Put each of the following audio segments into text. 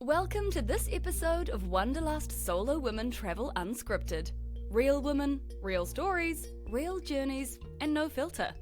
Welcome to this episode of Wanderlust Solo Women Travel Unscripted. Real women, real stories, real journeys, and no filter.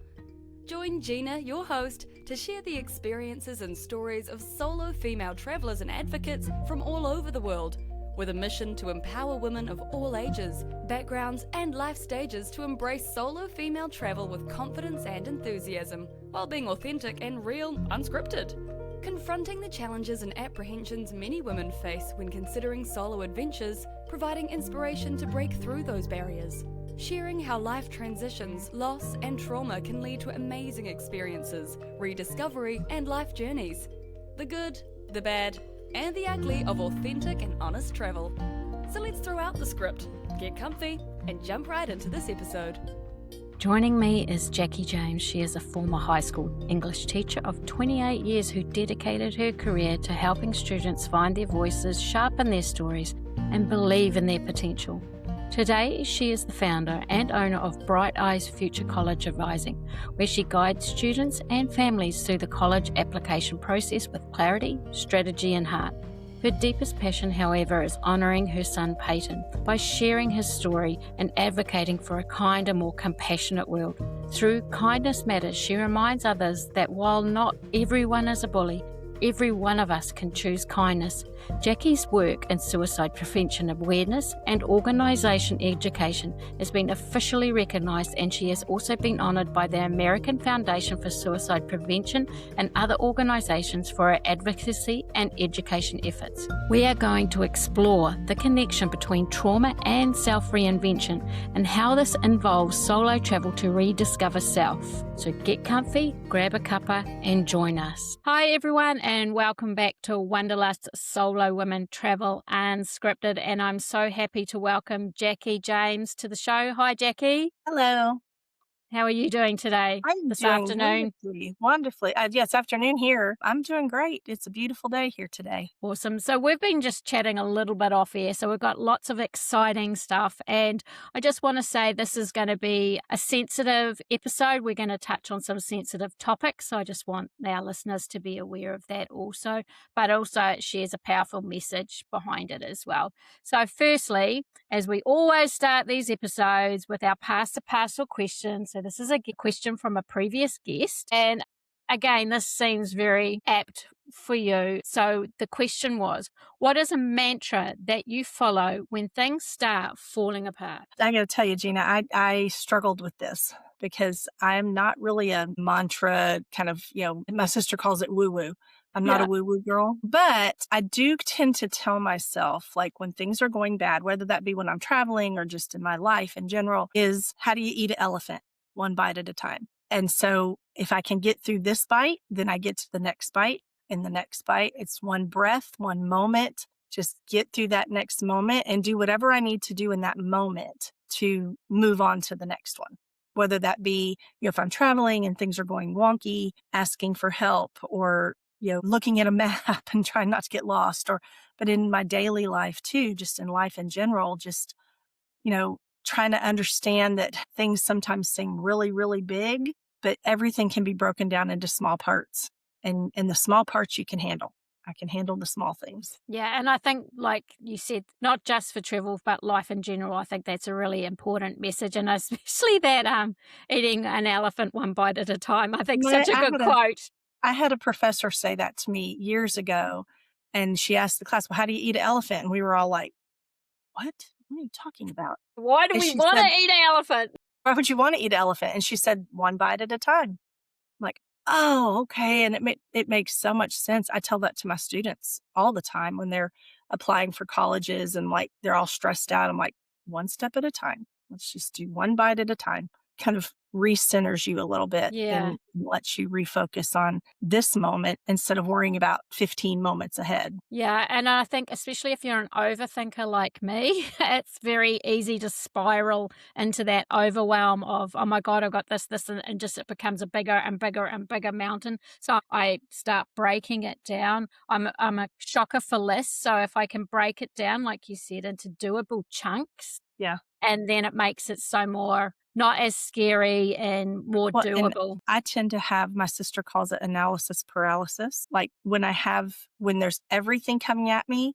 Join Gina, your host, to share the experiences and stories of solo female travelers and advocates from all over the world, with a mission to empower women of all ages, backgrounds, and life stages to embrace solo female travel with confidence and enthusiasm, while being authentic and real, unscripted. Confronting the challenges and apprehensions many women face when considering solo adventures, providing inspiration to break through those barriers. Sharing how life transitions, loss, and trauma can lead to amazing experiences, rediscovery, and life journeys. The good, the bad, and the ugly of authentic and honest travel. So let's throw out the script, get comfy, and jump right into this episode. Joining me is Jacki James. She is a former high school English teacher of 28 years who dedicated her career to helping students find their voices, sharpen their stories, and believe in their potential. Today, she is the founder and owner of Bright Eyes Future College Advising, where she guides students and families through the college application process with clarity, strategy, and heart. Her deepest passion, however, is honouring her son Peyton by sharing his story and advocating for a kinder, more compassionate world. Through Kindness Matters, she reminds others that while not everyone is a bully, every one of us can choose kindness. Jacki's work in suicide prevention awareness and organisation education has been officially recognised, and she has also been honoured by the American Foundation for Suicide Prevention and other organisations for her advocacy and education efforts. We are going to explore the connection between trauma and self-reinvention and how this involves solo travel to rediscover self. So get comfy, grab a cuppa and join us. Hi everyone, and welcome back to Wanderlust Solo Women Travel Unscripted, and I'm so happy to welcome Jacki James to the show. Hi Jacki. Hello. How are you doing today? I'm this doing afternoon? wonderfully. Yes, afternoon here. I'm doing great. It's a beautiful day here today. Awesome. So we've been just chatting a little bit off air, so we've got lots of exciting stuff, and I just want to say this is going to be a sensitive episode. We're going to touch on some sensitive topics, so I just want our listeners to be aware of that also, but also it shares a powerful message behind it as well. So firstly, as we always start these episodes with our pass the parcel question. So this is a question from a previous guest, and again, this seems very apt for you. So the question was, what is a mantra that you follow when things start falling apart? I got to tell you, Gina, I struggled with this because I'm not really a mantra kind of, my sister calls it woo-woo. I'm not a woo-woo girl, but I do tend to tell myself, like when things are going bad, whether that be when I'm traveling or just in my life in general, is how do you eat an elephant? One bite at a time. And so if I can get through this bite, then I get to the next bite. And the next bite, it's one breath, one moment. Just get through that next moment and do whatever I need to do in that moment to move on to the next one. Whether that be, if I'm traveling and things are going wonky, asking for help, or, looking at a map and trying not to get lost, but in my daily life too, just in life in general, just, trying to understand that things sometimes seem really, really big, but everything can be broken down into small parts. And the small parts you can handle. I can handle the small things. Yeah, and I think, like you said, not just for travel, but life in general, I think that's a really important message. And especially that eating an elephant one bite at a time, I think such a good quote. I had a professor say that to me years ago, and she asked the class, well, how do you eat an elephant? And we were all like, what? What are you talking about? Why do we want to eat an elephant? Why would you want to eat an elephant? And she said, one bite at a time. I'm like, oh, okay. And it makes so much sense. I tell that to my students all the time when they're applying for colleges and like they're all stressed out. I'm like, one step at a time. Let's just do one bite at a time. Kind of recenters you a little bit and lets you refocus on this moment instead of worrying about 15 moments ahead. Yeah, and I think especially if you're an overthinker like me, it's very easy to spiral into that overwhelm of, oh my God, I've got this, and just it becomes a bigger and bigger and bigger mountain. So I start breaking it down. I'm a shocker for less. So if I can break it down, like you said, into doable chunks, yeah, and then it makes it so more not as scary and more Well, and doable. I tend to have, my sister calls it analysis paralysis. Like when there's everything coming at me,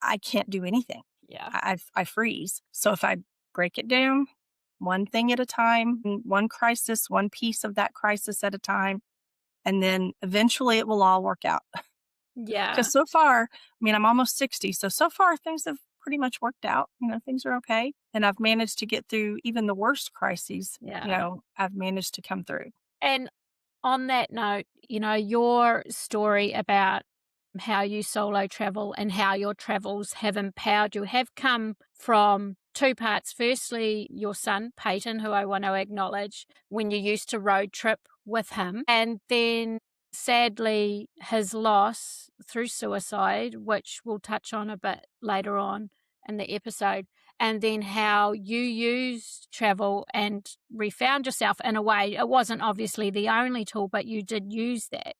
I can't do anything. Yeah. I freeze. So if I break it down one thing at a time, one crisis, one piece of that crisis at a time, and then eventually it will all work out. Yeah. Because so far, I mean, I'm almost 60. So far things have pretty much worked out. Things are okay. And I've managed to get through even the worst crises. Yeah. I've managed to come through. And on that note, your story about how you solo travel and how your travels have empowered you have come from two parts. Firstly, your son, Peyton, who I want to acknowledge, when you used to road trip with him. And then sadly, his loss through suicide, which we'll touch on a bit later on in the episode. And then how you used travel and refound yourself in a way. It wasn't obviously the only tool, but you did use that.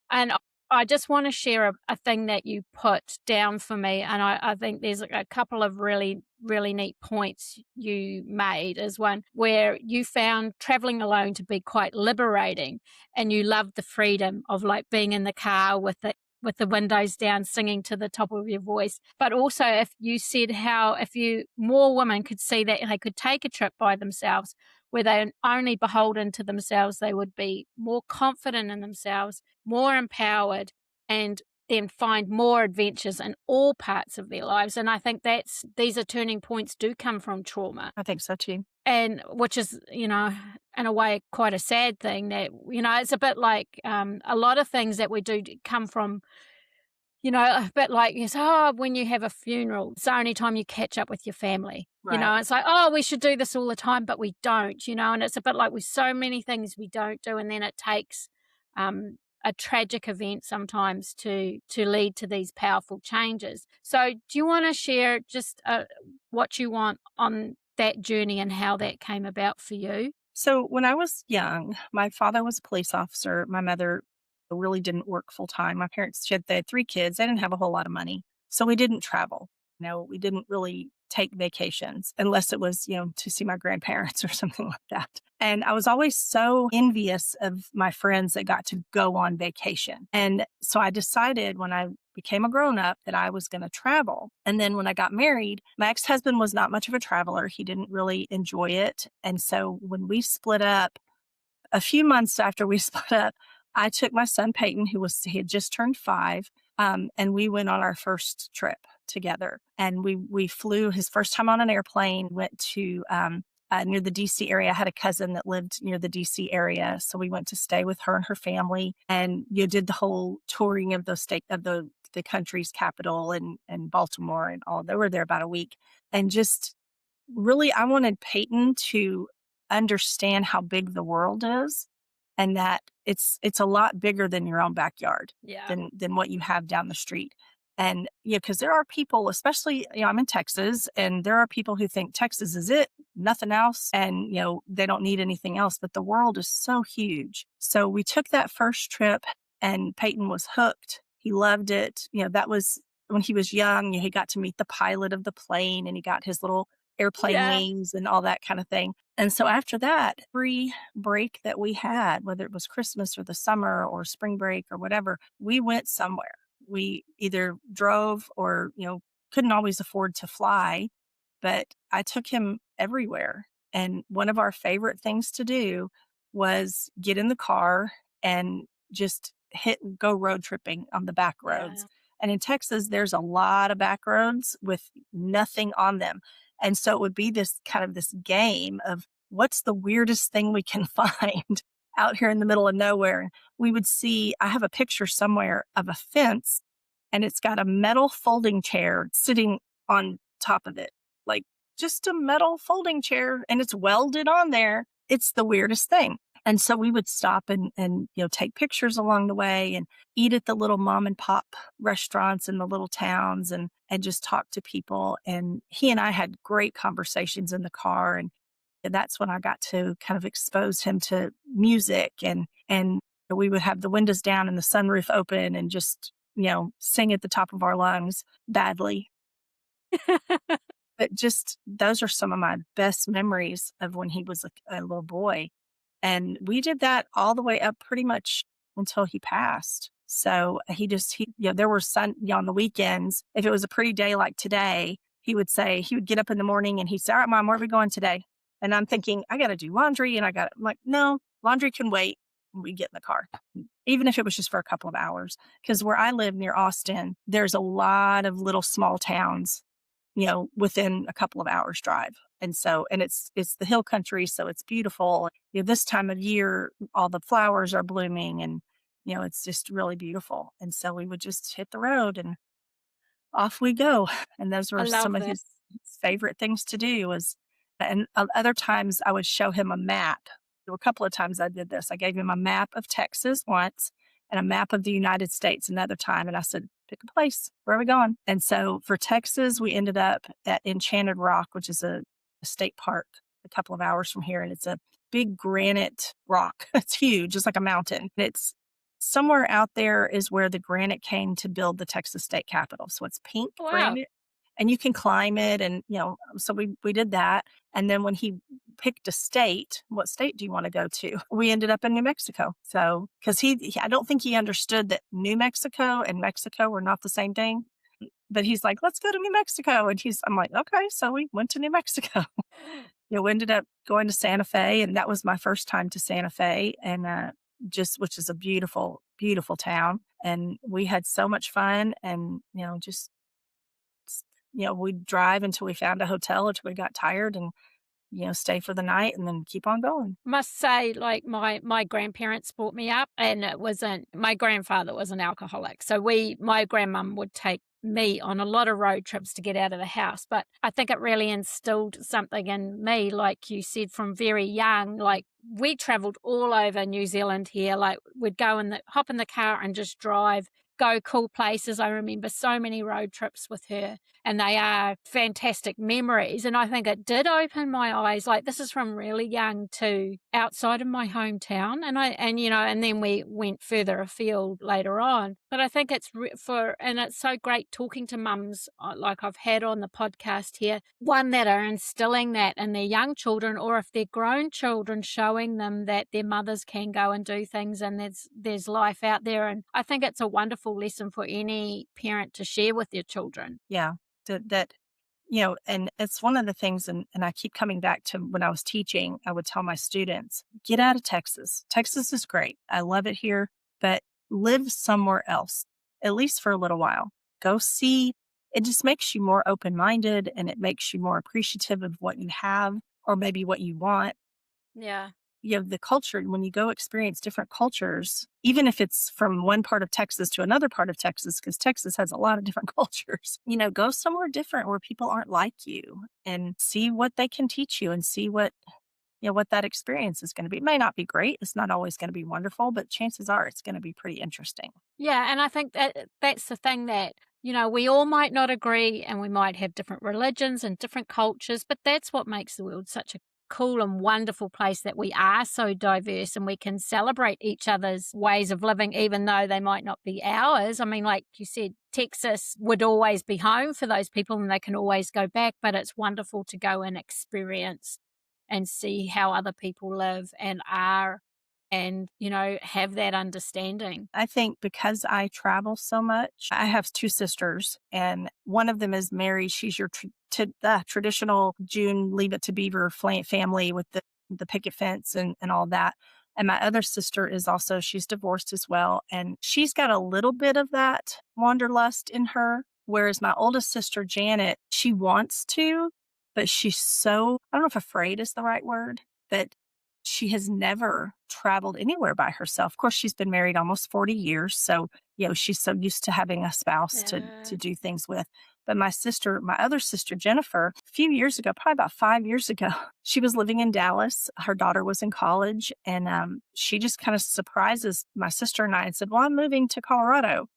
And I just want to share a thing that you put down for me. And I think there's a couple of really, really neat points you made. Is one where you found traveling alone to be quite liberating, and you loved the freedom of like being in the car with the windows down, singing to the top of your voice. But also, if you said how if more women could see that they could take a trip by themselves, where they're only beholden to themselves, they would be more confident in themselves, more empowered, and then find more adventures in all parts of their lives. And I think these are turning points do come from trauma. I think so too. And which is, in a way, quite a sad thing that, it's a bit like a lot of things that we do come from, a bit like, when you have a funeral, it's the only time you catch up with your family. Right. It's like, oh, we should do this all the time, but we don't, and it's a bit like with so many things we don't do. And then it takes a tragic event sometimes to lead to these powerful changes. So do you want to share just what you want on that journey and how that came about for you? So when I was young, my father was a police officer. My mother really didn't work full time. My parents, they had 3 kids. They didn't have a whole lot of money. So we didn't travel. We didn't really take vacations unless it was, to see my grandparents or something like that. And I was always so envious of my friends that got to go on vacation. And so I decided when I became a grown up that I was going to travel. And then when I got married, my ex-husband was not much of a traveler. He didn't really enjoy it. And so when we split up, a few months after we split up, I took my son Peyton, he had just turned 5, and we went on our first trip together. And we flew his first time on an airplane. Went to near the DC area. I had a cousin that lived near the DC area, so we went to stay with her and her family, and did the whole touring of the country's capital and Baltimore and all. They were there about a week, and just really, I wanted Peyton to understand how big the world is, and that it's a lot bigger than your own backyard, Yeah. than what you have down the street. And because there are people, especially, I'm in Texas, and there are people who think Texas is it, nothing else, and they don't need anything else. But the world is so huge. So we took that first trip, and Peyton was hooked. He loved it. That was when he was young. He got to meet the pilot of the plane, and he got his little airplane Yeah. wings and all that kind of thing. And so after that, every break that we had, whether it was Christmas or the summer or spring break or whatever, we went somewhere. We either drove or, couldn't always afford to fly, but I took him everywhere. And one of our favorite things to do was get in the car and just go road tripping on the back roads. Yeah. And in Texas, there's a lot of back roads with nothing on them. And so it would be this game of what's the weirdest thing we can find out here in the middle of nowhere. We would see, I have a picture somewhere of a fence, and it's got a metal folding chair sitting on top of it, like just a metal folding chair, and it's welded on there. It's the weirdest thing. And so we would stop and take pictures along the way and eat at the little mom and pop restaurants in the little towns and just talk to people. And he and I had great conversations in the car. And that's when I got to kind of expose him to music, and we would have the windows down and the sunroof open and just, sing at the top of our lungs badly. But just those are some of my best memories of when he was a little boy. And we did that all the way up pretty much until he passed. So there were on the weekends, if it was a pretty day like today, he would get up in the morning and he'd say, all right, Mom, where are we going today? And I'm thinking, I got to do laundry. And I'm like, no, laundry can wait. And we get in the car, even if it was just for a couple of hours. Because where I live near Austin, there's a lot of little small towns, within a couple of hours drive. And it's the hill country. So it's beautiful. This time of year, all the flowers are blooming and, it's just really beautiful. And so we would just hit the road and off we go. And those I were love some of that. his favorite things to do and other times I would show him a map. There were a couple of times I did this. I gave him a map of Texas once and a map of the United States another time. And I said, pick a place. Where are we going? And so for Texas, we ended up at Enchanted Rock, which is a state park a couple of hours from here. And it's a big granite rock. It's huge, just like a mountain. It's somewhere out there is where the granite came to build the Texas state capitol. So it's pink Wow. granite and you can climb it. And, so we did that. And then when he picked a state, what state do you want to go to? We ended up in New Mexico. So, because I don't think he understood that New Mexico and Mexico were not the same thing. But he's like, let's go to New Mexico. And I'm like, okay. So we went to New Mexico. We ended up going to Santa Fe. And that was my first time to Santa Fe. And which is a beautiful, beautiful town. And we had so much fun. And, we'd drive until we found a hotel, until we got tired and, stay for the night and then keep on going. Must say, like my grandparents brought me up, and my grandfather was an alcoholic. So my grandmum would take me on a lot of road trips to get out of the house. But I think it really instilled something in me, like you said, from very young. Like we traveled all over New Zealand here. Like we'd hop in the car and just drive, go cool places. I remember so many road trips with her, and they are fantastic memories. And I think it did open my eyes. Like this is from really young to outside of my hometown. And then we went further afield later on. But I think it's so great talking to mums like I've had on the podcast here, one that are instilling that in their young children, or if they're grown children, showing them that their mothers can go and do things and there's life out there. And I think it's a wonderful lesson for any parent to share with their children. Yeah, and it's one of the things, and I keep coming back to when I was teaching, I would tell my students, get out of Texas. Texas is great. I love it here, but live somewhere else, at least for a little while. Go see. It just makes you more open-minded and it makes you more appreciative of what you have or maybe what you want. Yeah. The culture, when you go experience different cultures, even if it's from one part of Texas to another part of Texas, because Texas has a lot of different cultures, go somewhere different where people aren't like you and see what they can teach you and see what that experience is going to be. It may not be great. It's not always going to be wonderful, but chances are it's going to be pretty interesting. Yeah. And I think that's the thing that, we all might not agree and we might have different religions and different cultures, but that's what makes the world such a cool and wonderful place, that we are so diverse and we can celebrate each other's ways of living, even though they might not be ours. I mean, like you said, Texas would always be home for those people and they can always go back, but it's wonderful to go and experience and see how other people live and are and, have that understanding. I think because I travel so much, I have two sisters and one of them is married. She's your traditional June Leave It to Beaver family with the picket fence and all that. And my other sister she's divorced as well. And she's got a little bit of that wanderlust in her. Whereas my oldest sister, Janet, she wants to, but she's so, I don't know if afraid is the right word, but she has never traveled anywhere by herself. Of course, she's been married almost 40 years. So, she's so used to having a spouse to do things with. But my other sister, Jennifer, a few years ago, probably about 5 years ago, she was living in Dallas. Her daughter was in college. And she just kind of surprises my sister and I and said, well, I'm moving to Colorado.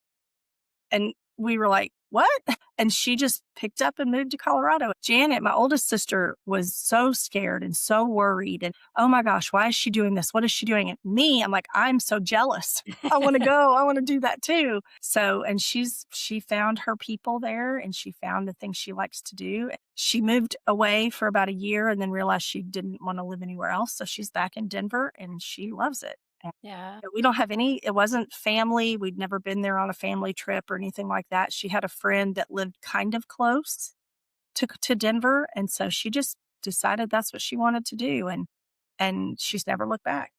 And we were like, what? And she just picked up and moved to Colorado. Janet, my oldest sister, was so scared and so worried. And oh my gosh, why is she doing this? What is she doing? And me, I'm like, I'm so jealous. I want to go. I want to do that too. So, and she found her people there and she found the things she likes to do. She moved away for about a year and then realized she didn't want to live anywhere else. So she's back in Denver and she loves it. Yeah. We don't have it wasn't family. We'd never been there on a family trip or anything like that. She had a friend that lived kind of close to Denver. And so she just decided that's what she wanted to do. And she's never looked back.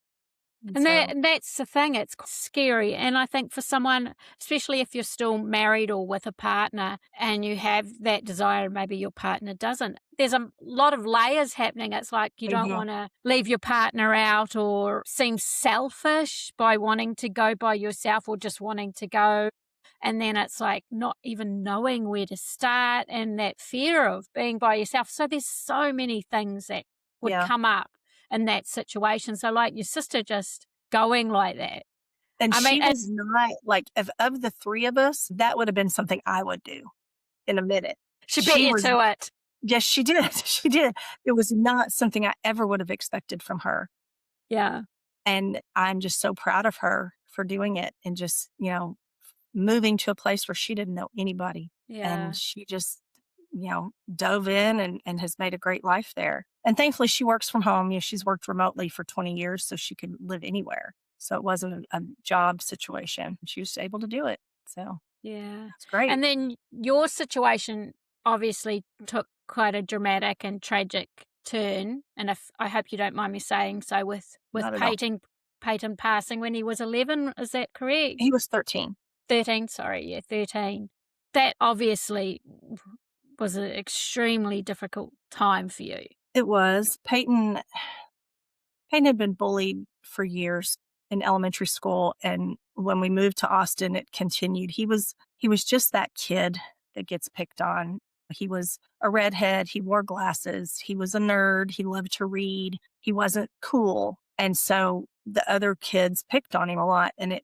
And that's the thing, it's scary. And I think for someone, especially if you're still married or with a partner and you have that desire, maybe your partner doesn't, there's a lot of layers happening. It's like you don't want to leave your partner out or seem selfish by wanting to go by yourself or just wanting to go. And then it's like not even knowing where to start and that fear of being by yourself. So there's so many things that would come up in that situation. So like your sister just going like that. And she was not like, of the three of us, that would have been something I would do in a minute. She beat you to it. Yes, she did. She did. It was not something I ever would have expected from her. Yeah. And I'm just so proud of her for doing it and just, moving to a place where she didn't know anybody. Yeah. And she just, dove in and has made a great life there. And thankfully she works from home. She's worked remotely for 20 years, so she could live anywhere. So it wasn't a job situation. She was able to do it. So yeah, it's great. And then your situation obviously took quite a dramatic and tragic turn. And if I hope you don't mind me saying so, with Peyton passing when he was 11, is that correct? He was 13. 13, sorry, yeah, 13. That obviously was an extremely difficult time for you. It was. Peyton had been bullied for years in elementary school, and when we moved to Austin, it continued. He was just that kid that gets picked on. He was a redhead. He wore glasses. He was a nerd. He loved to read. He wasn't cool. And so the other kids picked on him a lot, and it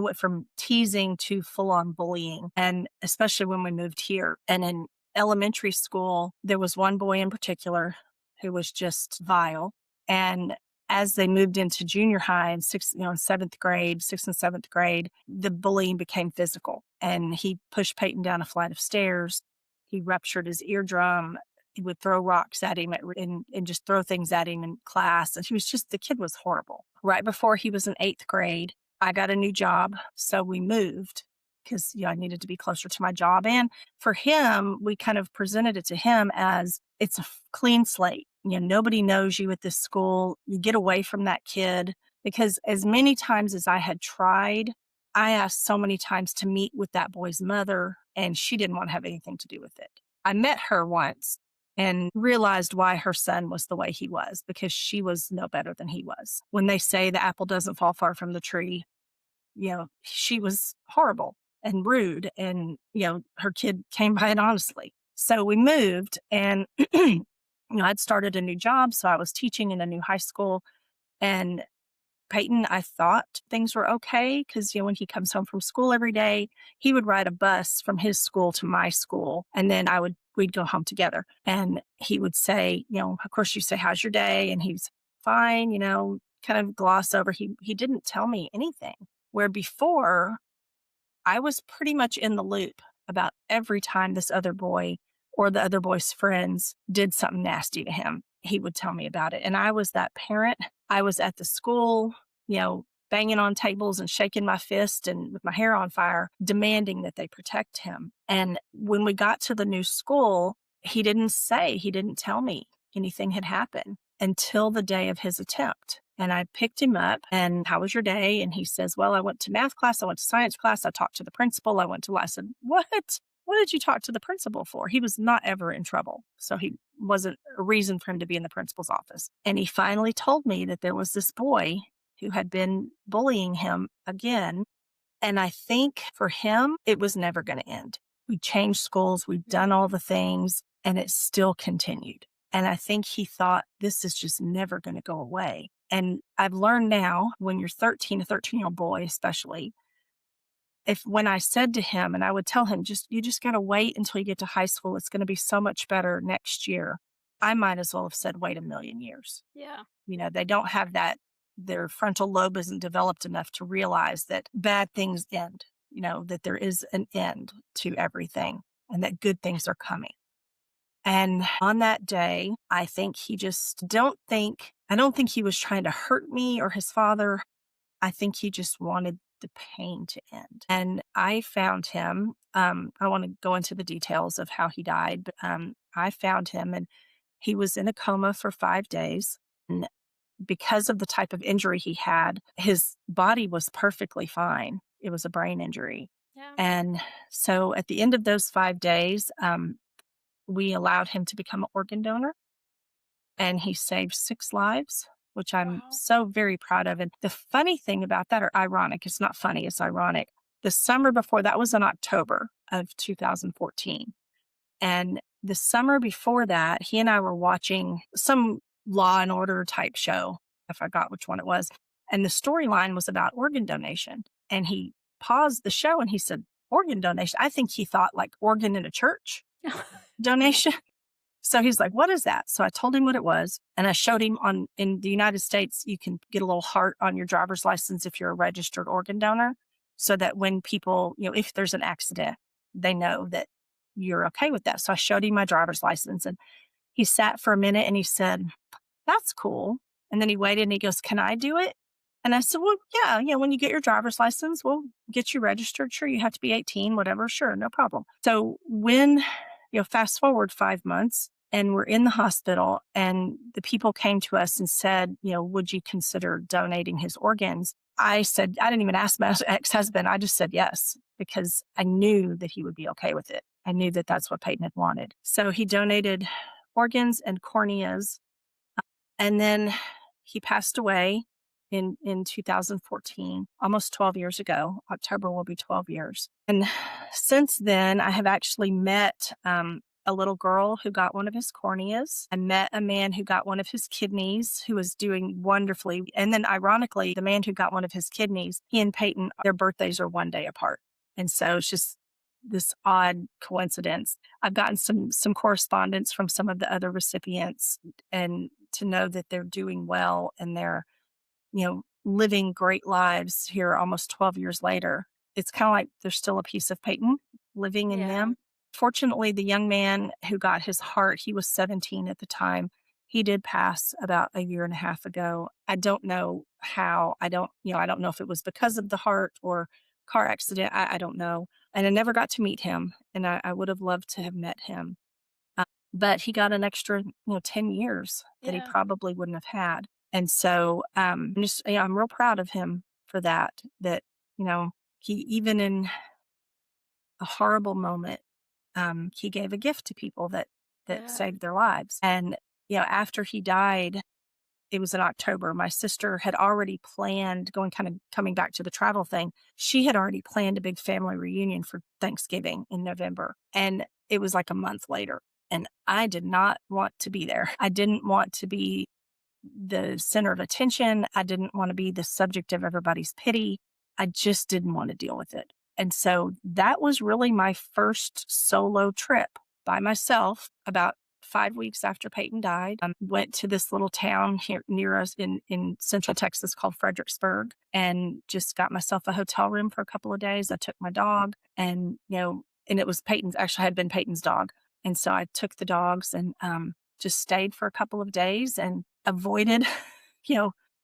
went from teasing to full-on bullying, and especially when we moved here. And in elementary school, there was one boy in particular who was just vile. And as they moved into junior high in sixth and seventh grade, the bullying became physical. And he pushed Peyton down a flight of stairs. He ruptured his eardrum. He would throw rocks at him and just throw things at him in class. And the kid was horrible. Right before he was in 8th grade, I got a new job. So we moved because I needed to be closer to my job. And for him, we kind of presented it to him as it's a clean slate. Nobody knows you at this school. You get away from that kid, because as many times as I had tried, I asked so many times to meet with that boy's mother, and she didn't want to have anything to do with it. I met her once and realized why her son was the way he was, because she was no better than he was. When they say the apple doesn't fall far from the tree, she was horrible and rude, and, her kid came by it honestly. So we moved, and, I'd started a new job. So I was teaching in a new high school, and Peyton, I thought things were okay because, when he comes home from school every day, he would ride a bus from his school to my school, and then we'd go home together. And he would say, of course you say, how's your day? And he's fine, kind of gloss over. He didn't tell me anything, where before I was pretty much in the loop about every time this other boy or the other boy's friends did something nasty to him. He would tell me about it. And I was that parent. I was at the school, banging on tables and shaking my fist and with my hair on fire, demanding that they protect him. And when we got to the new school, he didn't tell me anything had happened until the day of his attempt. And I picked him up and, how was your day? And he says, well, I went to math class. I went to science class. I talked to the principal. I said, what? What did you talk to the principal for? He was not ever in trouble. So he wasn't a reason for him to be in the principal's office. And he finally told me that there was this boy who had been bullying him again. And I think for him, it was never going to end. We changed schools. We've done all the things, and it still continued. And I think he thought, this is just never going to go away. And I've learned now, when you're 13, a 13-year-old boy especially, when I said to him, and I would tell him, you just got to wait until you get to high school. It's going to be so much better next year. I might as well have said, wait a million years. Yeah. They don't have that. Their frontal lobe isn't developed enough to realize that bad things end, that there is an end to everything and that good things are coming. And on that day, I think I don't think he was trying to hurt me or his father. I think he just wanted the pain to end. And I found him. I want to go into the details of how he died, but I found him and he was in a coma for 5 days. And because of the type of injury he had, his body was perfectly fine. It was a brain injury. Yeah. And so at the end of those 5 days, we allowed him to become an organ donor, and he saved 6 lives, which I'm Wow. so very proud of. And the funny thing about that, or ironic, it's not funny, it's ironic. The summer before, that was in October of 2014. And the summer before that, he and I were watching some Law and Order type show. I forgot which one it was. And the storyline was about organ donation. And he paused the show and he said, organ donation. I think he thought like organ in a church donation. So he's like, what is that? So I told him what it was. And I showed him in the United States, you can get a little heart on your driver's license if you're a registered organ donor. So that when people, if there's an accident, they know that you're okay with that. So I showed him my driver's license and he sat for a minute and he said, that's cool. And then he waited and he goes, can I do it? And I said, well, yeah, when you get your driver's license, we'll get you registered. Sure, you have to be 18, whatever. Sure, no problem. So when, fast forward 5 months and we're in the hospital and the people came to us and said, would you consider donating his organs? I said, I didn't even ask my ex-husband. I just said yes, because I knew that he would be okay with it. I knew that that's what Peyton had wanted. So he donated organs and corneas. And then he passed away in 2014, almost 12 years ago. October will be 12 years. And since then, I have actually met a little girl who got one of his corneas. I met a man who got one of his kidneys, who was doing wonderfully. And then ironically, the man who got one of his kidneys, he and Peyton, their birthdays are 1 day apart. And so it's just this odd coincidence. I've gotten some correspondence from some of the other recipients, and to know that they're doing well and they're, living great lives here almost 12 years later. It's kind of like there's still a piece of Peyton living in them. Fortunately, the young man who got his heart, he was 17 at the time. He did pass about a year and a half ago. I don't know how. I don't know if it was because of the heart or car accident. I don't know. And I never got to meet him. And I would have loved to have met him. But he got an extra, 10 years that he probably wouldn't have had. And so I'm real proud of him for that, he, even in a horrible moment, he gave a gift to people that saved their lives. And, after he died, it was in October. My sister had already planned coming back to the travel thing. She had already planned a big family reunion for Thanksgiving in November. And it was like a month later. And I did not want to be there. I didn't want to be the center of attention. I didn't want to be the subject of everybody's pity. I just didn't want to deal with it. And so that was really my first solo trip by myself. About 5 weeks after Peyton died, I went to this little town here near us in central Texas called Fredericksburg, and just got myself a hotel room for a couple of days. I took my dog, and it was had been Peyton's dog. And so I took the dogs and just stayed for a couple of days and avoided,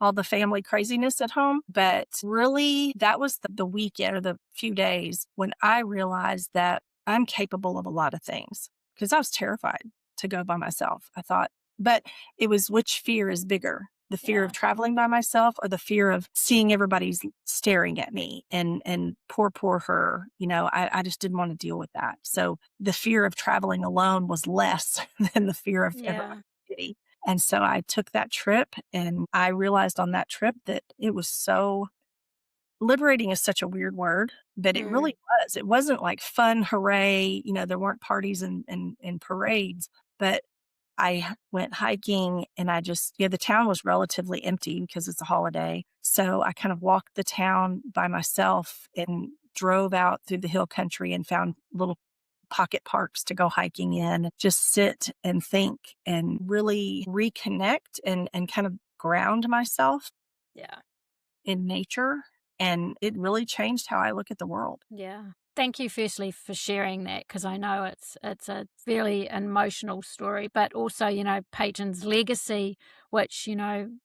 all the family craziness at home. But really, that was the weekend or the few days when I realized that I'm capable of a lot of things, because I was terrified to go by myself. I thought, but it was, which fear is bigger? The fear of traveling by myself, or the fear of seeing everybody's staring at me and poor her. I just didn't want to deal with that. So the fear of traveling alone was less than the fear of everybody's pity. And so I took that trip, and I realized on that trip that it was so liberating. Is such a weird word, but it really was. It wasn't like fun, hooray. There weren't parties and parades, but I went hiking, and I just, the town was relatively empty because it's a holiday. So I kind of walked the town by myself and drove out through the hill country and found little pocket parks to go hiking in, just sit and think and really reconnect and kind of ground myself Yeah. in nature. And it really changed how I look at the world. Yeah. Thank you firstly for sharing that, because I know it's a fairly emotional story, but also, Peyton's legacy, which,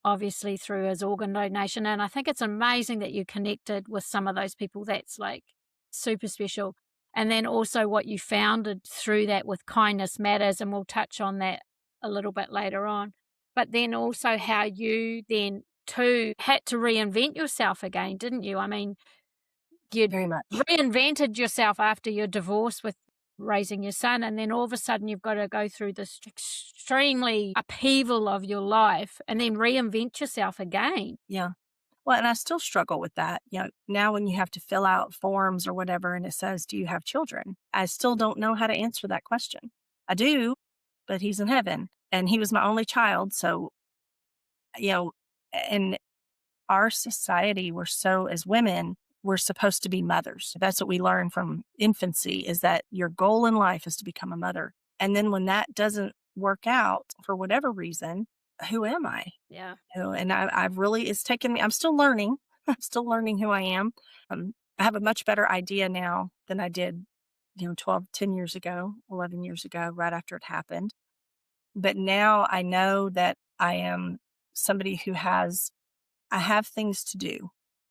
obviously through his organ donation. And I think it's amazing that you connected with some of those people. That's like super special. And then also what you founded through that with Kindness Matters, and we'll touch on that a little bit later on. But then also how you then too had to reinvent yourself again, didn't you? I mean, you Very much. reinvented yourself after your divorce with raising your son, and then all of a sudden you've got to go through this extremely upheaval of your life and then reinvent yourself again. Yeah. Well, and I still struggle with that. Now when you have to fill out forms or whatever and it says, do you have children? I still don't know how to answer that question. I do, but he's in heaven and he was my only child. So, in our society, as women, we're supposed to be mothers. That's what we learn from infancy, is that your goal in life is to become a mother. And then when that doesn't work out for whatever reason, who am I? Yeah. And I've really, it's taken me, I'm still learning. I'm still learning who I am. I have a much better idea now than I did, 10 years ago, 11 years ago, right after it happened. But now I know that I am somebody I have things to do.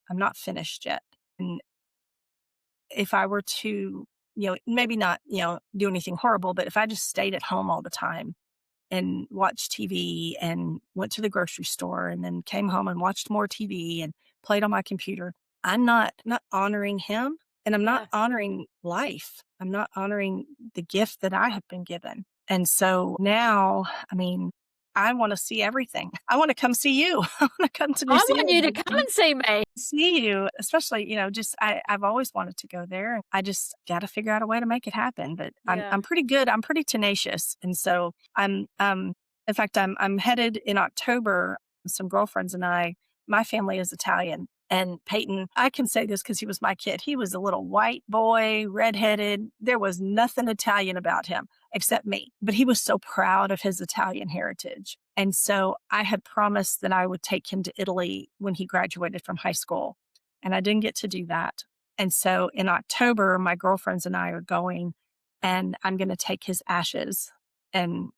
I'm not finished yet. And if I were to, maybe not, do anything horrible, but if I just stayed at home all the time and watched TV and went to the grocery store and then came home and watched more TV and played on my computer, I'm not honoring him, and I'm not Yeah. honoring life. I'm not honoring the gift that I have been given. And so now, I mean, I want to see everything. I want to come see you. I want to come to New I Zealand want you to come and see me. see you, especially, just I've always wanted to go there. I just got to figure out a way to make it happen. But Yeah. I'm pretty good. I'm pretty tenacious. And so in fact, I'm headed in October. Some girlfriends and my family is Italian. And Peyton, I can say this because he was my kid. He was a little white boy, redheaded. There was nothing Italian about him except me. But he was so proud of his Italian heritage. And so I had promised that I would take him to Italy when he graduated from high school. And I didn't get to do that. And so in October, my girlfriends and I are going, and I'm going to take his ashes and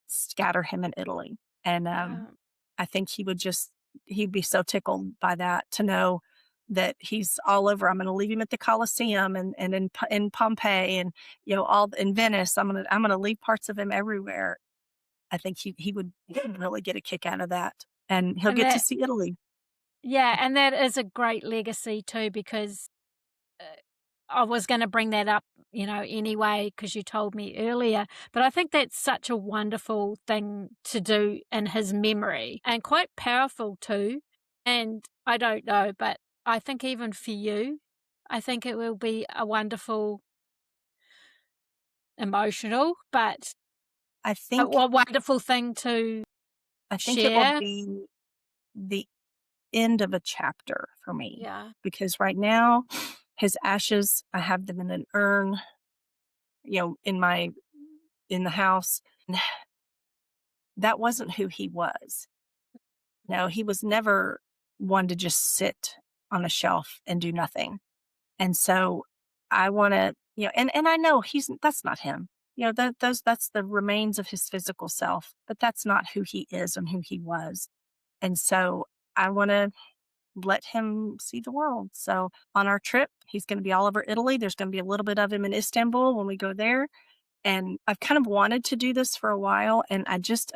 scatter him in Italy. And Wow. I think he'd be so tickled by that, to know that he's all over. I'm going to leave him at the Colosseum and in Pompeii and, all in Venice. I'm going to leave parts of him everywhere. I think he would really get a kick out of that, and he'll And get to that, see Italy. yeah, and that is a great legacy too, because uh, I was going to bring that up, anyway, because you told me earlier. But I think that's such a wonderful thing to do in his memory, and quite powerful too. And I don't know, but I think even for you, I think it will be a wonderful, emotional, but I a think wonderful thing to I think it will share. be the end of a chapter for me, Yeah. because right now his ashes, I have them in an urn, in the house. That wasn't who he was. No, he was never one to just sit on a shelf and do nothing. And so I want to, and I know that's not him. That's the remains of his physical self, but that's not who he is and who he was. And so I want to let him see the world. So on our trip, he's going to be all over Italy. There's going to be a little bit of him in Istanbul when we go there. And I've kind of wanted to do this for a while. And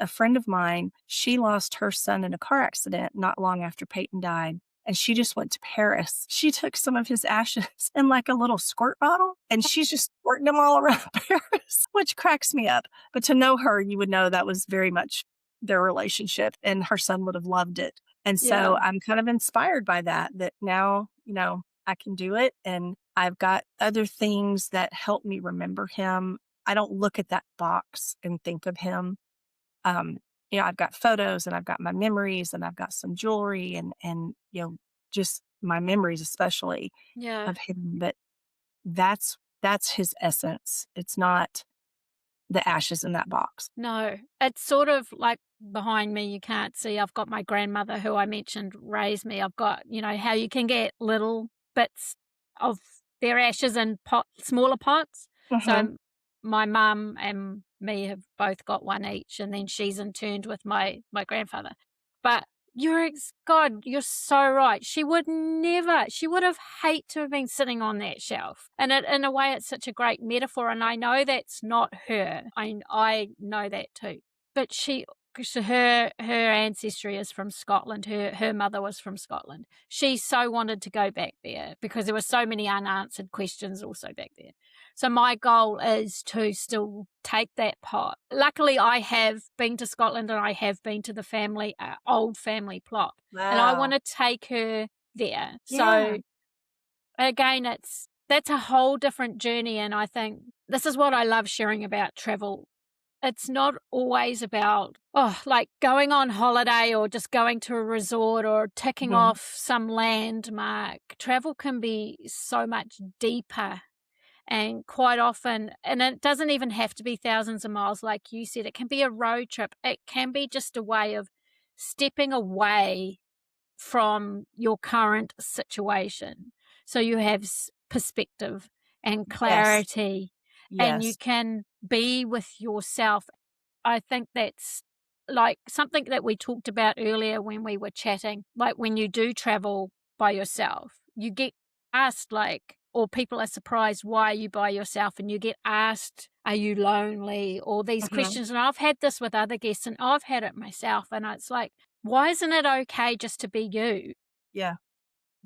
a friend of mine, she lost her son in a car accident not long after Peyton died. And she just went to Paris. She took some of his ashes in like a little squirt bottle, and she's just squirting them all around Paris, which cracks me up. But to know her, you would know that was very much their relationship, and her son would have loved it. And Yeah. so I'm kind of inspired by that now, I can do it. And I've got other things that help me remember him. I don't look at that box and think of him. I've got photos, and I've got my memories, and I've got some jewelry and just my memories especially Yeah. of him. But that's his essence. It's not the ashes in that box. No, it's sort of like behind me, you can't see. I've got my grandmother who I mentioned raised me. I've got, how you can get little bits of their ashes in smaller pots. Mhm. So my mum and me have both got one each, and then she's interned with my grandfather. But God, you're so right. She would never, she would have hate to have been sitting on that shelf. And in a way, it's such a great metaphor. And I know that's not her. I know that too. But her ancestry is from Scotland. Her mother was from Scotland. She so wanted to go back there because there were so many unanswered questions also back there. So my goal is to still take that pot. Luckily, I have been to Scotland and I have been to the old family plot, and I want Wow. to take her there. Yeah. So again, that's a whole different journey, and I think this is what I love sharing about travel. It's not always about, like going on holiday or just going to a resort or ticking Mhm. off some landmark. Travel can be so much deeper, and quite often, and it doesn't even have to be thousands of miles, like you said, it can be a road trip. It can be just a way of stepping away from your current situation. So you have perspective and Yes. clarity, and you Yes. can be with yourself. I think that's like something that we talked about earlier when we were chatting. Like when you do travel by yourself, you get asked, or people are surprised, why are you by yourself? And you get asked, are you lonely? Or these Mhm. questions. And I've had this with other guests and I've had it myself. And it's like, why isn't it okay just to be you Yeah. Yeah,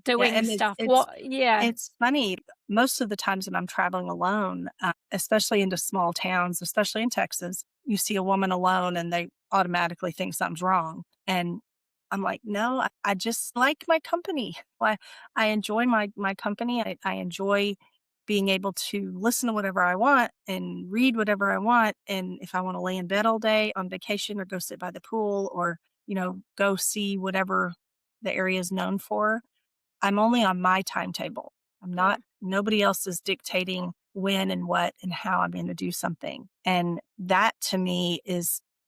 doing and stuff? What? Yeah. it's funny, most of the times when I'm traveling alone, especially into small towns, especially in Texas, you see a woman alone and they automatically think something's wrong, and I'm like, "No, I just like my company." I enjoy my company, I enjoy being able to listen to whatever I want and read whatever I want, and if I wanna lay in bed all day on vacation or go sit by the pool or, go see whatever the area is known for, I'm only on my timetable. I'm Yeah. not nobody else is dictating when and what and how I'm going to do something. And that to me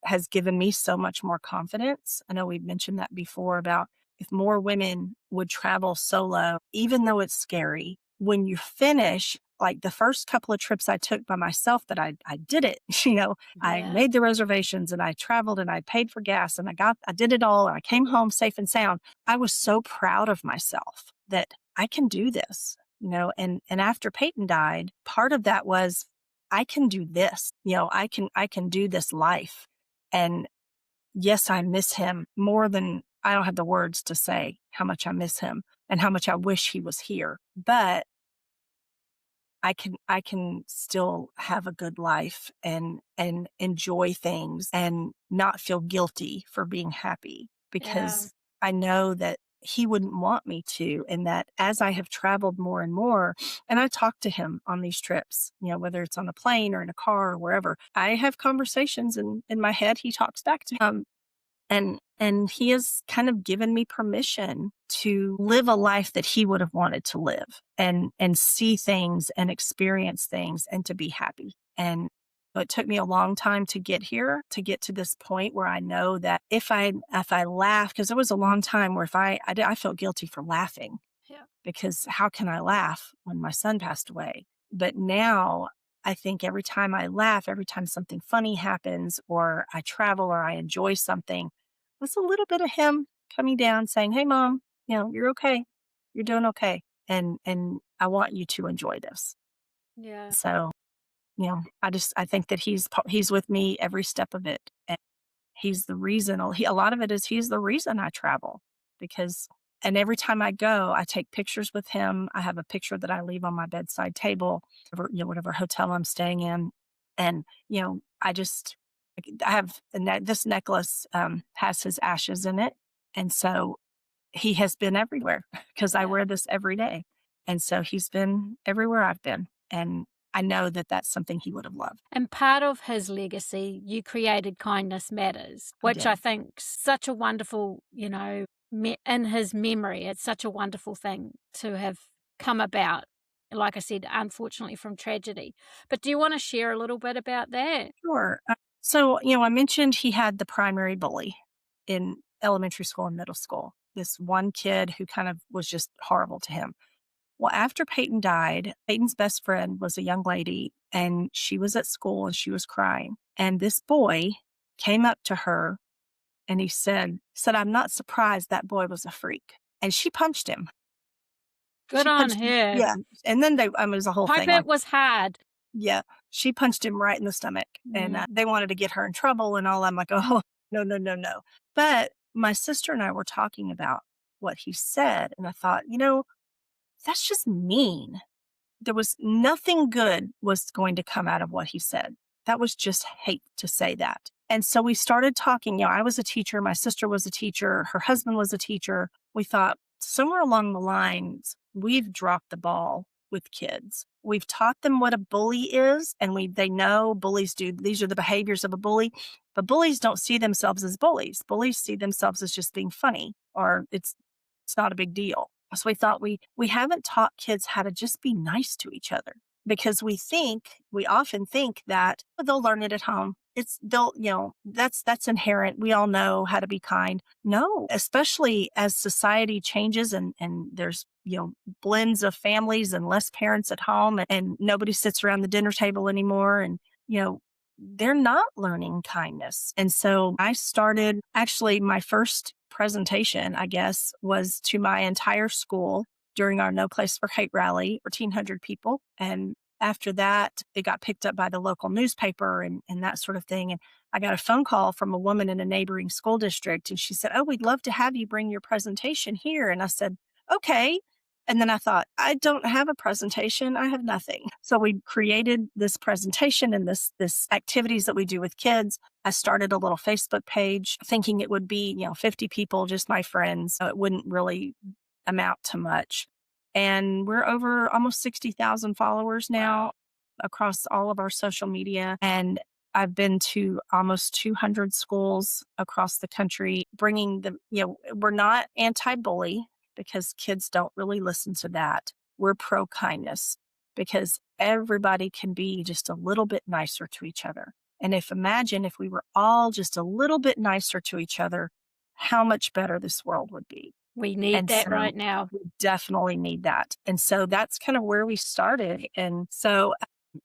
has given me so much more confidence. I know we've mentioned that before about if more women would travel solo, even though it's scary, when you finish, like the first couple of trips I took by myself that I did it, I Yeah. made the reservations and I traveled and I paid for gas and I did it all and I came home safe and sound. I was so proud of myself that I can do this, and after Peyton died, part of that was I can do this, I can do this life. And yes, I miss him more than I don't have the words to say how much I miss him and how much I wish he was here. But I can still have a good life and enjoy things and not feel guilty for being happy Yeah. because I know that he wouldn't want me to, and that as I have traveled more and more, and I talk to him on these trips, whether it's on a plane or in a car or wherever, I have conversations in my head. He talks back to him and he has kind of given me permission to live a life that he would have wanted to live and see things and experience things and to be happy. And it took me a long time to get here, to get to this point where I know that if I laugh, because there was a long time where if I felt guilty for laughing Yeah. because how can I laugh when my son passed away? But now I think every time I laugh, every time something funny happens, or I travel, or I enjoy something, it's a little bit of him coming down saying, "Hey, mom, you're okay. You're doing okay. And I want you to enjoy this." Yeah. So, I think that he's with me every step of it. And he's the reason, a lot of it is he's the reason I travel because, and every time I go, I take pictures with him. I have a picture that I leave on my bedside table, whatever hotel I'm staying in. And, I have this necklace has his ashes in it. And so he has been everywhere because I Yeah. wear this every day. And so he's been everywhere I've been. And I know that that's something he would have loved. And part of his legacy, you created Kindness Matters, I which I did. think such a wonderful, in his memory. It's such a wonderful thing to have come about, like I said, unfortunately from tragedy. But do you want to share a little bit about that? Sure. So, I mentioned he had the primary bully in elementary school and middle school, this one kid who kind of was just horrible to him. Well, after Peyton died, Peyton's best friend was a young lady, and she was at school and she was crying. And this boy came up to her and he said, "I'm not surprised that boy was a freak." And she punched him. Good She on punched him. her. Yeah. And then it was a whole Hope thing. it was hard. Yeah. She punched him right in the stomach, and they wanted to get her in trouble and all. I'm like, oh, no, no, no, no. But my sister and I were talking about what he said. And I thought, that's just mean. There was nothing good was going to come out of what he said. That was just hate to say that. And so we started talking. I was a teacher. My sister was a teacher. Her husband was a teacher. We thought somewhere along the lines, we've dropped the ball with kids. We've taught them what a bully is, and they know bullies do. These are the behaviors of a bully, but bullies don't see themselves as bullies. Bullies see themselves as just being funny, or it's not a big deal. So we thought we haven't taught kids how to just be nice to each other, because we often think that they'll learn it at home. That's inherent. We all know how to be kind. No, especially as society changes and there's, blends of families and less parents at home, and nobody sits around the dinner table anymore. And, they're not learning kindness. And so I started, actually, my first presentation, I guess, was to my entire school during our No Place for Hate rally, 1,400 people. And after that, it got picked up by the local newspaper and that sort of thing. And I got a phone call from a woman in a neighboring school district, and she said, "Oh, we'd love to have you bring your presentation here." And I said, "Okay." And then I thought, I don't have a presentation. I have nothing. So we created this presentation and this activities that we do with kids. I started a little Facebook page thinking it would be, 50 people, just my friends. So it wouldn't really amount to much. And we're over almost 60,000 followers now across all of our social media. And I've been to almost 200 schools across the country, bringing them, we're not anti-bully, because kids don't really listen to that. We're pro-kindness, because everybody can be just a little bit nicer to each other. And imagine if we were all just a little bit nicer to each other, how much better this world would be. We need that right now. We definitely need that. And so that's kind of where we started. And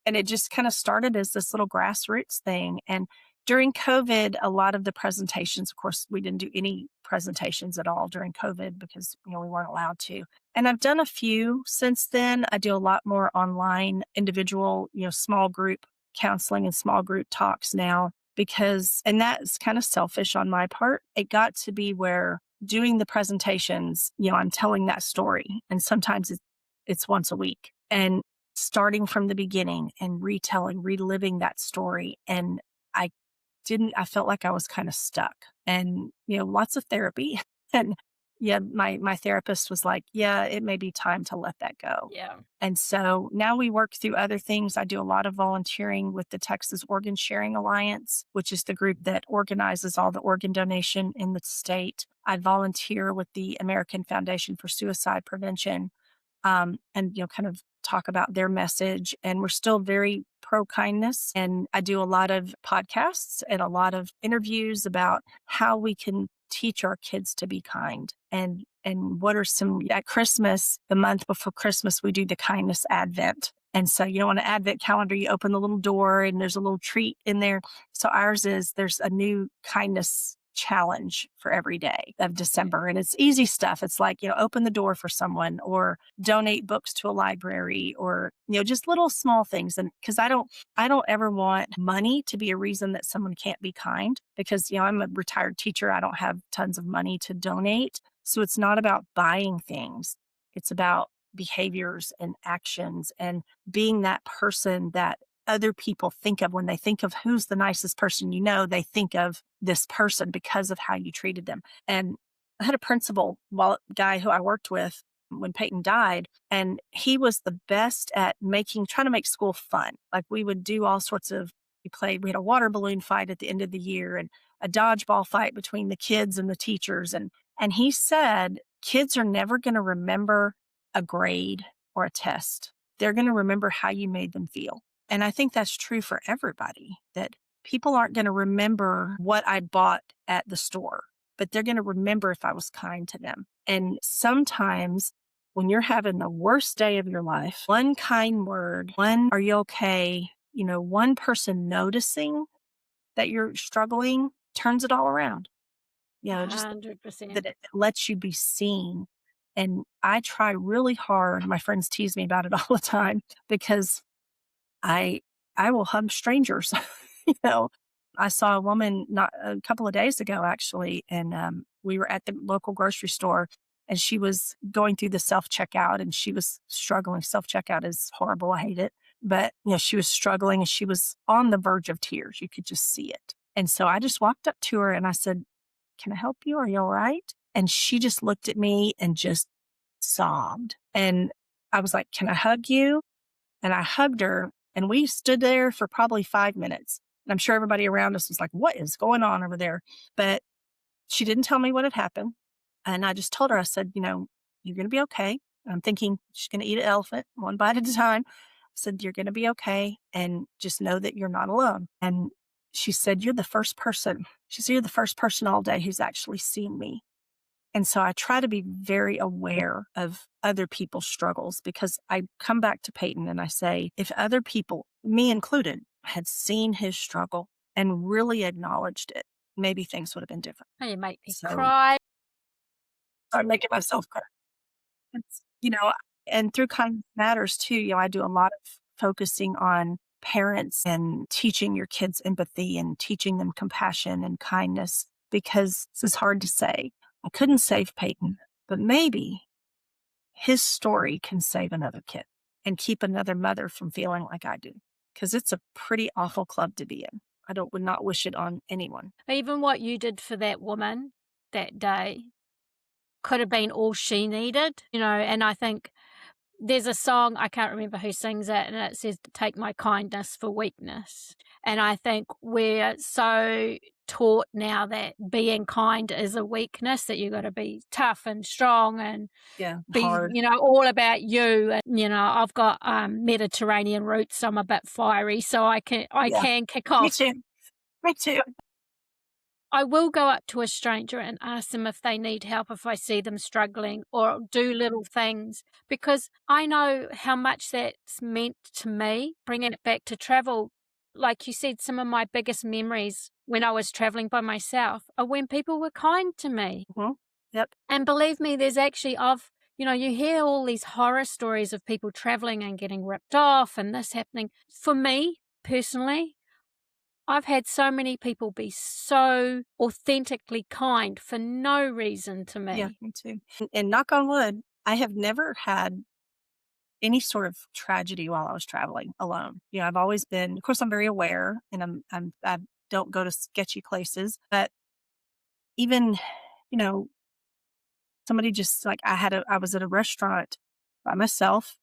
it just kind of started as this little grassroots thing. And during COVID, a lot of the presentations, of course, we didn't do any presentations at all during COVID because, we weren't allowed to. And I've done a few since then. I do a lot more online, individual, small group counseling and small group talks now, and that's kind of selfish on my part. It got to be where doing the presentations, I'm telling that story, and sometimes it's once a week, and starting from the beginning and reliving that story. And I felt like I was kind of stuck, and, lots of therapy. And my therapist was like, yeah, it may be time to let that go. Yeah. And so now we work through other things. I do a lot of volunteering with the Texas Organ Sharing Alliance, which is the group that organizes all the organ donation in the state. I volunteer with the American Foundation for Suicide Prevention, and, kind of talk about their message. And we're still very pro kindness. And I do a lot of podcasts and a lot of interviews about how we can teach our kids to be kind. And what are at Christmas, the month before Christmas, we do the kindness Advent. And so, on an Advent calendar, you open the little door and there's a little treat in there. So there's a new kindness challenge for every day of December. And it's easy stuff. It's like, open the door for someone, or donate books to a library, or, just little small things. And because I don't ever want money to be a reason that someone can't be kind, because, I'm a retired teacher. I don't have tons of money to donate. So it's not about buying things. It's about behaviors and actions and being that person that other people think of when they think of who's the nicest person, they think of this person because of how you treated them. And I had a principal guy who I worked with when Peyton died, and he was the best at trying to make school fun. Like, we would do all sorts of, we had a water balloon fight at the end of the year, and a dodgeball fight between the kids and the teachers. And he said, kids are never going to remember a grade or a test. They're going to remember how you made them feel. And I think that's true for everybody, that people aren't going to remember what I bought at the store, but they're going to remember if I was kind to them. And sometimes when you're having the worst day of your life, one kind word, one, are you okay? One person noticing that you're struggling turns it all around. Just 100%. that it lets you be seen. And I try really hard. My friends tease me about it all the time because I will hug strangers. I saw a woman not a couple of days ago, actually, and we were at the local grocery store, and she was going through the self-checkout, and she was struggling. Self-checkout is horrible. I hate it. But, she was struggling, and she was on the verge of tears. You could just see it. And so I just walked up to her, and I said, can I help you? Are you all right? And she just looked at me and just sobbed. And I was like, can I hug you? And I hugged her, and we stood there for probably 5 minutes. And I'm sure everybody around us was like, what is going on over there? But she didn't tell me what had happened. And I just told her, I said, you're going to be okay. And I'm thinking she's going to eat an elephant one bite at a time. I said, you're going to be okay. And just know that you're not alone. And she said, you're the first person. She said, you're the first person all day who's actually seen me. And so I try to be very aware of other people's struggles, because I come back to Peyton and I say, if other people, me included, had seen his struggle and really acknowledged it, maybe things would have been different. Oh, you make me cry. I'm making myself cry. It's, and through Kindness Matters too, I do a lot of focusing on parents and teaching your kids empathy and teaching them compassion and kindness, because this is hard to say. I couldn't save Peyton, but maybe his story can save another kid and keep another mother from feeling like I do, because it's a pretty awful club to be in. I would not wish it on anyone. Even what you did for that woman that day could have been all she needed, and I think there's a song, I can't remember who sings it, and it says, take my kindness for weakness. And I think we're so taught now that being kind is a weakness, that you got to be tough and strong and be, hard. All about you. And, I've got Mediterranean roots, so I'm a bit fiery, so I can kick off. Me too. I will go up to a stranger and ask them if they need help if I see them struggling, or do little things, because I know how much that's meant to me. Bringing it back to travel, like you said, some of my biggest memories when I was traveling by myself are when people were kind to me. Mm-hmm. Yep. And believe me, there's actually, you hear all these horror stories of people traveling and getting ripped off and this happening. For me, personally, I've had so many people be so authentically kind for no reason to me. Yeah, me too. And knock on wood, I have never had any sort of tragedy while I was traveling alone. I've always been, of course, I'm very aware, and I don't go to sketchy places, but even, somebody just like I was at a restaurant by myself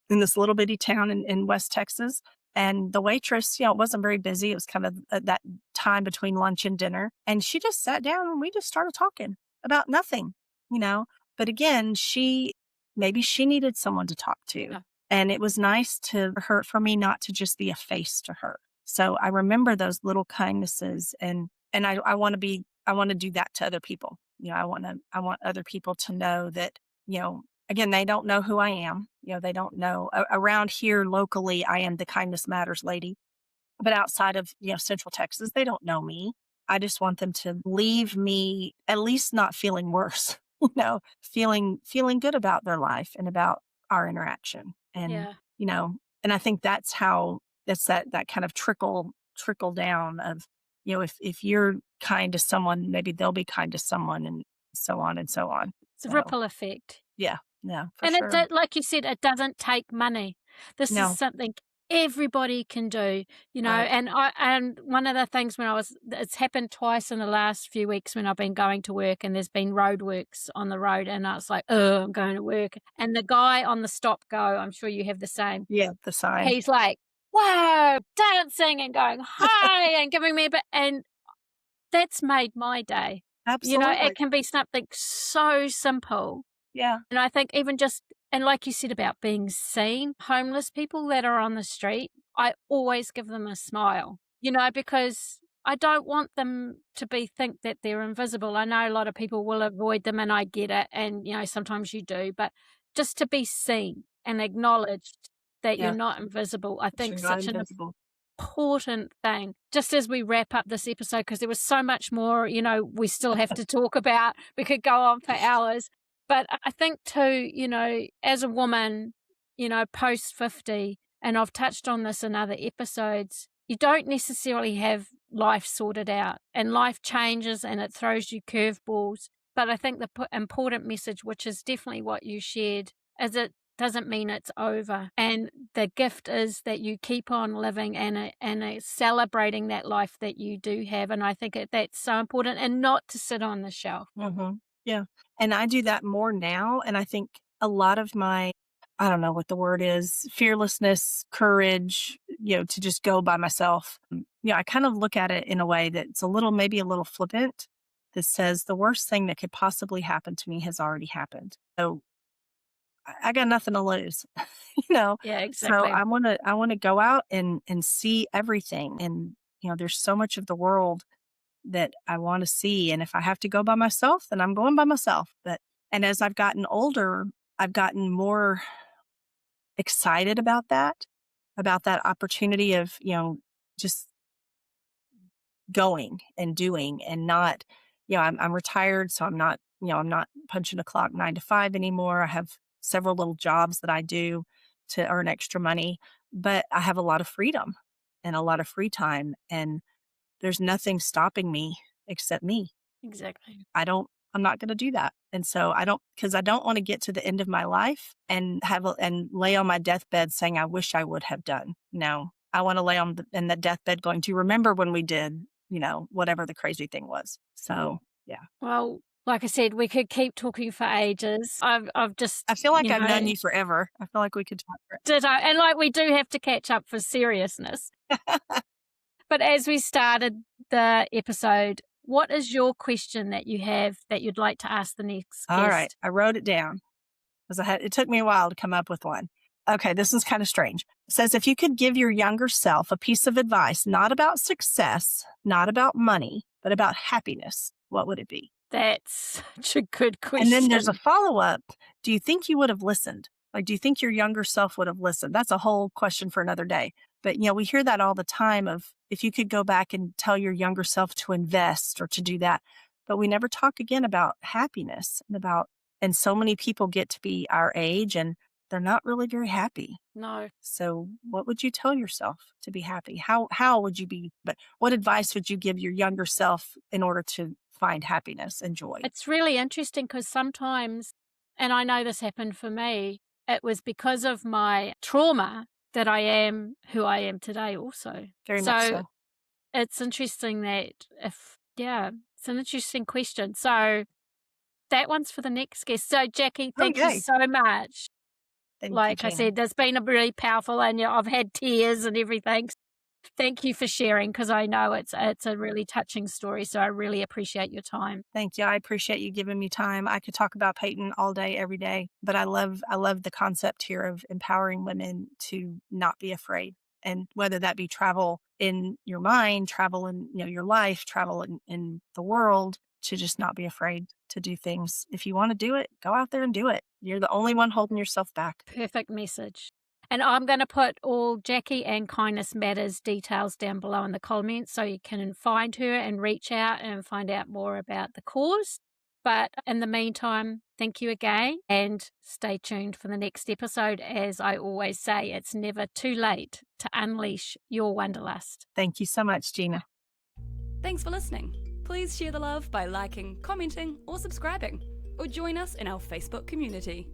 in this little bitty town in West Texas. And the waitress, it wasn't very busy. It was kind of that time between lunch and dinner. And she just sat down and we just started talking about nothing, But again, maybe she needed someone to talk to. Yeah. And it was nice for me not to just be a face to her. So I remember those little kindnesses, and I want to do that to other people. I want other people to know that, again, they don't know who I am. They don't know. Around here locally, I am the Kindness Matters lady. But outside of, Central Texas, they don't know me. I just want them to leave me at least not feeling worse, feeling good about their life and about our interaction. And, and I think that's that kind of trickle down of, if you're kind to someone, maybe they'll be kind to someone, and so on and so on. It's a ripple effect. Yeah. No, for and sure. It, like you said, it doesn't take money. This No. is something everybody can do, Right. and one of the things it's happened twice in the last few weeks when I've been going to work, and there's been roadworks on the road, and I was like, oh, I'm going to work. And the guy on the stop go, I'm sure you have the same. Yeah, the sign. He's like, wow, dancing and going, hi, and giving me a bit. And that's made my day. Absolutely. It can be something so simple. Yeah. And I think even just, and like you said about being seen, homeless people that are on the street, I always give them a smile, because I don't want them to think that they're invisible. I know a lot of people will avoid them, and I get it. And, sometimes you do, but just to be seen and acknowledged that Yeah. you're not invisible, I think You're not such an invisible. important thing. Just as we wrap up this episode, because there was so much more, we still have to talk about. We could go on for hours. But I think too, as a woman, post 50, and I've touched on this in other episodes, you don't necessarily have life sorted out, and life changes and it throws you curveballs. But I think the important message, which is definitely what you shared, is it doesn't mean it's over. And the gift is that you keep on living and celebrating that life that you do have. And I think that's so important, and not to sit on the shelf. Mm-hmm. Yeah. And I do that more now. And I think a lot of my, I don't know what the word is, fearlessness, courage, to just go by myself. I kind of look at it in a way that's maybe a little flippant, that says the worst thing that could possibly happen to me has already happened. So I got nothing to lose, Yeah, So exactly. I want to go out and see everything. And, there's so much of the world that I want to see. And if I have to go by myself, then I'm going by myself. And as I've gotten older, I've gotten more excited about that opportunity of, just going and doing, and not, I'm retired. So I'm not punching a clock 9 to 5 anymore. I have several little jobs that I do to earn extra money, but I have a lot of freedom and a lot of free time, and there's nothing stopping me except me. Exactly. I'm not going to do that. And so because I don't want to get to the end of my life and and lay on my deathbed saying, I wish I would have done. No, I want to lay in the deathbed going to remember when we did, whatever the crazy thing was. So, yeah. Well, like I said, we could keep talking for ages. I've just, I feel like I've known you forever. I feel like we could talk for Ditto. And we do have to catch up for seriousness. But as we started the episode, what is your question that you have that you'd like to ask the next guest? All right. I wrote it down because it took me a while to come up with one. Okay, this is kind of strange. It says, if you could give your younger self a piece of advice, not about success, not about money, but about happiness, what would it be? That's such a good question. And then there's a follow-up. Do you think you would have listened? Do you think your younger self would have listened? That's a whole question for another day. But, we hear that all the time of, if you could go back and tell your younger self to invest or to do that. But we never talk again about happiness and so many people get to be our age and they're not really very happy. No. So what would you tell yourself to be happy? How would you be, but what advice would you give your younger self in order to find happiness and joy? It's really interesting because sometimes, and I know this happened for me, it was because of my trauma that I am who I am today also. Very much so. It's interesting that it's an interesting question. So that one's for the next guest. So Jacki, thank you so much. Thank you, I said, there's been a really powerful, and I've had tears and everything. Thank you for sharing, because I know it's a really touching story. So I really appreciate your time. Thank you. I appreciate you giving me time. I could talk about Peyton all day, every day, but I love the concept here of empowering women to not be afraid. And whether that be travel in your mind, travel in your life, travel in the world, to just not be afraid to do things. If you want to do it, go out there and do it. You're the only one holding yourself back. Perfect message. And I'm going to put all Jacki and Kindness Matters details down below in the comments so you can find her and reach out and find out more about the cause. But in the meantime, thank you again, and stay tuned for the next episode. As I always say, it's never too late to unleash your wanderlust. Thank you so much, Gina. Thanks for listening. Please share the love by liking, commenting, or subscribing, or join us in our Facebook community.